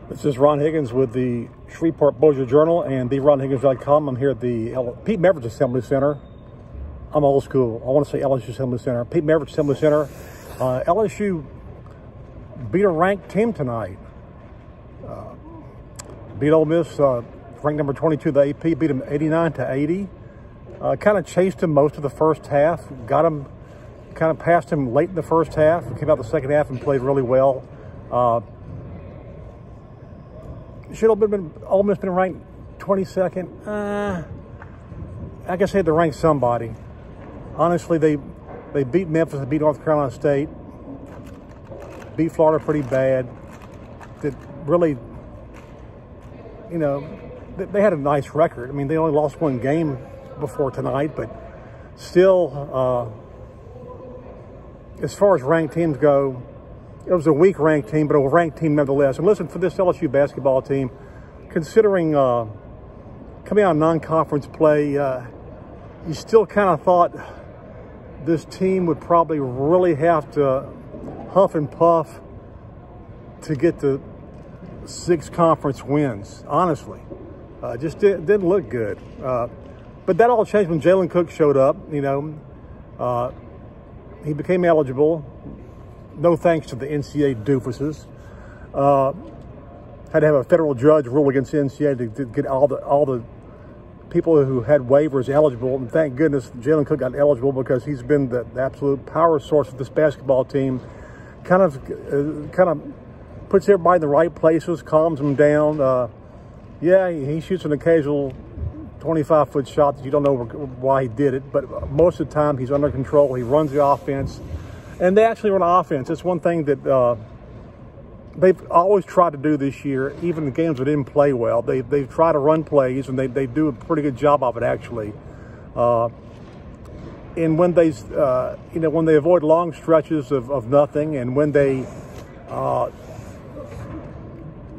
This is Ron Higgins with the Shreveport-Bossier Journal and theronhiggins.com. I'm here at the Pete Maravich Assembly Center. I'm old school. I want to say LSU Assembly Center. Pete Maravich Assembly Center. LSU beat a ranked team tonight. Beat Ole Miss, ranked number 22, the AP, beat them 89-80. Kind of chased him most of the first half. Got him, kind of passed him late in the first half. Came out the second half and played really well. Should have been Ole Miss been ranked 22nd. I guess they had to rank somebody. Honestly, they beat Memphis, they beat North Carolina State, beat Florida pretty bad. That really, you know, they had a nice record. I mean, they only lost one game before tonight, but still, as far as ranked teams go, it was a weak ranked team, but a ranked team nonetheless. And listen, for this LSU basketball team, considering coming out of non-conference play, you still kind of thought this team would probably really have to huff and puff to get to 6 conference wins, honestly. Just didn't look good. But that all changed when Jalen Cook showed up. You know, he became eligible. No thanks to the NCAA doofuses. Had to have a federal judge rule against the NCAA to get all the people who had waivers eligible. And thank goodness Jalen Cook got eligible, because he's been the absolute power source of this basketball team. Kind of puts everybody in the right places, calms them down. Yeah, he shoots an occasional 25-foot shot that you don't know why he did it, but most of the time he's under control. He runs the offense. And they actually run offense. It's one thing that they've always tried to do this year, even the games that didn't play well. They've tried to run plays, and they do a pretty good job of it, actually. And when they, you know, when they avoid long stretches of nothing, and when they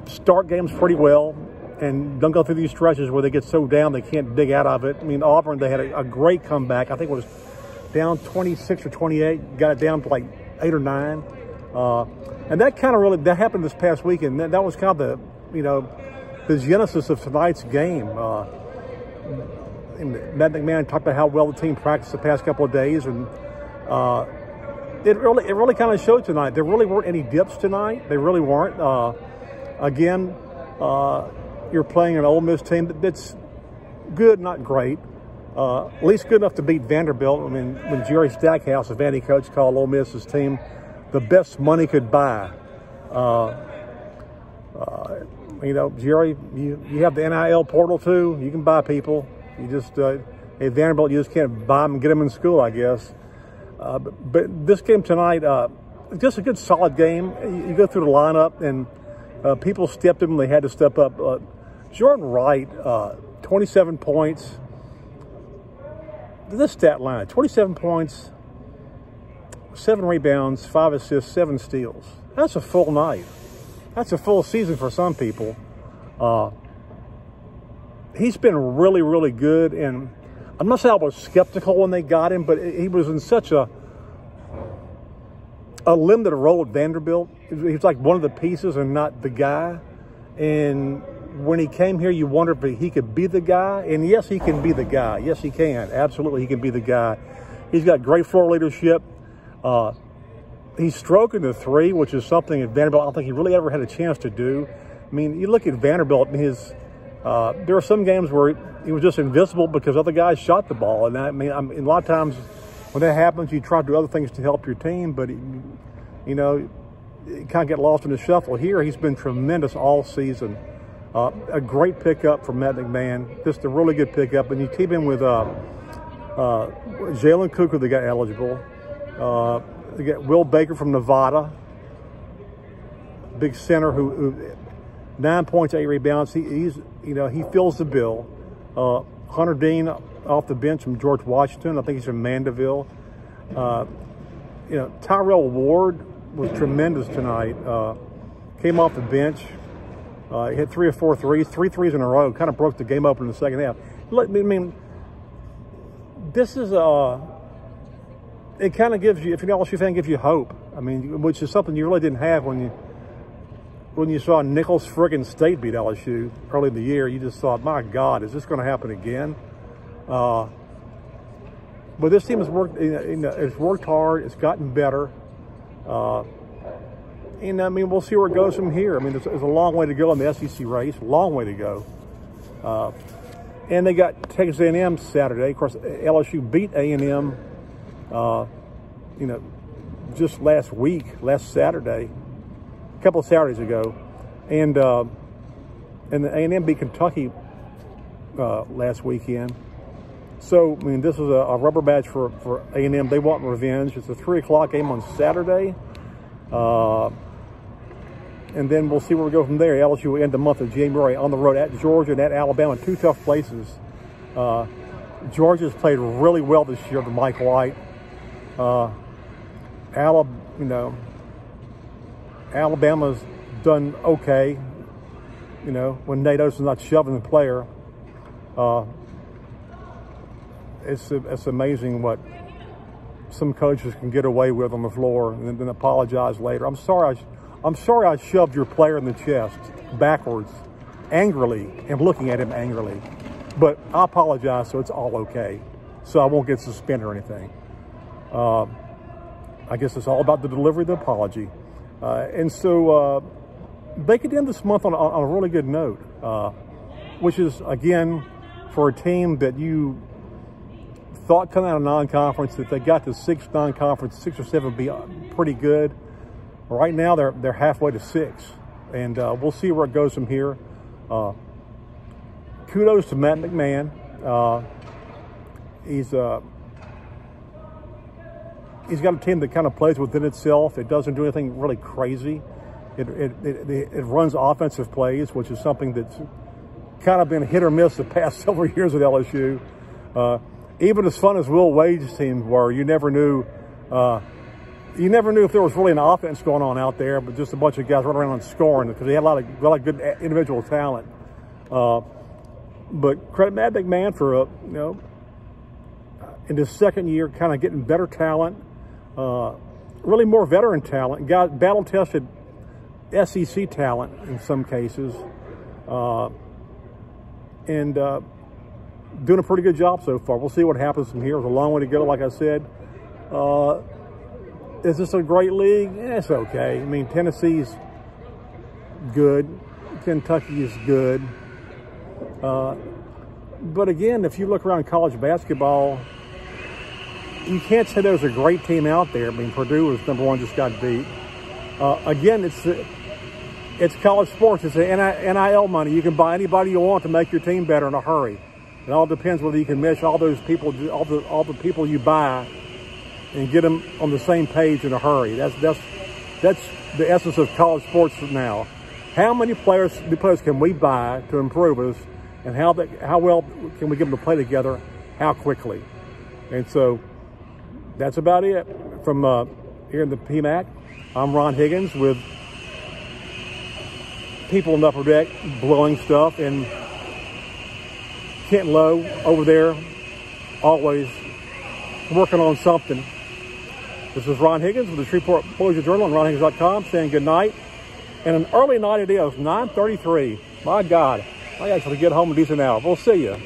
start games pretty well and don't go through these stretches where they get so down they can't dig out of it. I mean, Auburn, they had a great comeback. I think it was down 26 or 28, got it down to like 8 or 9. And that kind of really, that happened this past weekend. That was kind of the, you know, the genesis of tonight's game. And Matt McMahon talked about how well the team practiced the past couple of days, and it really kind of showed tonight. There really weren't any dips tonight. They really weren't. Again, you're playing an Ole Miss team that's good, not great. At least good enough to beat Vanderbilt. I mean, when Jerry Stackhouse, the Vandy coach, called Ole Miss's team the best money could buy. You know, Jerry, you have the NIL portal too. You can buy people. You just, at Vanderbilt, you just can't buy them and get them in school, I guess. But this game tonight, just a good, solid game. You go through the lineup, and people stepped in when they had to step up. Jordan Wright, 27 points. This stat line: 27 points, 7 rebounds, 5 assists, 7 steals. That's a full night. That's a full season for some people. He's been really, really good. And I'm not saying I was skeptical when they got him, but he was in such a limited role at Vanderbilt. He was like one of the pieces and not the guy. And when he came here, you wondered if he could be the guy. And yes, he can be the guy. Yes, he can. Absolutely, he can be the guy. He's got great floor leadership. He's stroking the 3, which is something at Vanderbilt I don't think he really ever had a chance to do. I mean, you look at Vanderbilt, and there are some games where he was just invisible because other guys shot the ball. And I mean, a lot of times when that happens, you try to do other things to help your team, but, you know, you kind of get lost in the shuffle. Here, he's been tremendous all season. A great pickup from Matt McMahon. Just a really good pickup. And you keep him with Jalen Cook, who they got eligible. They got Will Baker from Nevada, big center who 9 points, 8 rebounds. He's you know, he fills the bill. Hunter Dean off the bench from George Washington. I think he's from Mandeville. You know, Tyrell Ward was tremendous tonight. Came off the bench. He hit 3 or 4 threes, 3 threes in a row. Kind of broke the game open in the second half. I mean, this is it kind of gives you, if you're an LSU fan, gives you hope. I mean, which is something you really didn't have when when you saw Nichols friggin' State beat LSU early in the year, you just thought, my God, is this going to happen again? But this team has worked. It's worked hard. It's gotten better. And I mean, we'll see where it goes from here. I mean, there's a long way to go in the SEC race. Long way to go. And they got Texas A&M Saturday. Of course, LSU beat A&M. Just last Saturday, a couple of Saturdays ago, and the A&M beat Kentucky last weekend. So, I mean, this is a rubber match for A&M. They want revenge. It's a 3 o'clock game on Saturday. And then we'll see where we go from there. LSU will end the month of January on the road at Georgia and at Alabama, 2 tough places. Georgia's played really well this year with Mike White. Alabama's done okay, when Nate Oates is not shoving the player. It's amazing what some coaches can get away with on the floor and then apologize later. I'm sorry I shoved your player in the chest backwards, angrily, and looking at him angrily. But I apologize, so it's all okay. So I won't get suspended or anything. I guess it's all about the delivery of the apology. And so they could end this month on a really good note, which is, again, for a team that you thought coming out of non-conference that they got to 6 non-conference, 6 or 7 would be pretty good. Right now they're halfway to 6, and we'll see where it goes from here. Kudos to Matt McMahon. He's got a team that kind of plays within itself. It doesn't do anything really crazy. It runs offensive plays, which is something that's kind of been hit or miss the past several years with LSU. Even as fun as Will Wade's teams were, you never knew if there was really an offense going on out there, but just a bunch of guys running around and scoring, because they had a lot of good individual talent. But credit Matt McMahon for in his second year, kind of getting better talent, really more veteran talent, got battle-tested SEC talent in some cases, and doing a pretty good job so far. We'll see what happens from here. It's a long way to go, like I said. Is this a great league? It's okay. I mean, Tennessee's good. Kentucky is good. But again, if you look around college basketball, you can't say there's a great team out there. I mean, Purdue was #1, just got beat. Again, it's college sports. It's NIL money. You can buy anybody you want to make your team better in a hurry. It all depends whether you can mesh all those people, all the people you buy, and get them on the same page in a hurry. That's the essence of college sports now. How many players can we buy to improve us, and how well can we get them to play together? How quickly? And so that's about it from here in the PMAC. I'm Ron Higgins with people in the upper deck blowing stuff, and Kent Lowe over there, always working on something. This is Ron Higgins with the Shreveport-Bossier Journal on ronhiggins.com, saying good night. And an early night it is, 9:33. My God, I actually get home a decent hour. We'll see you.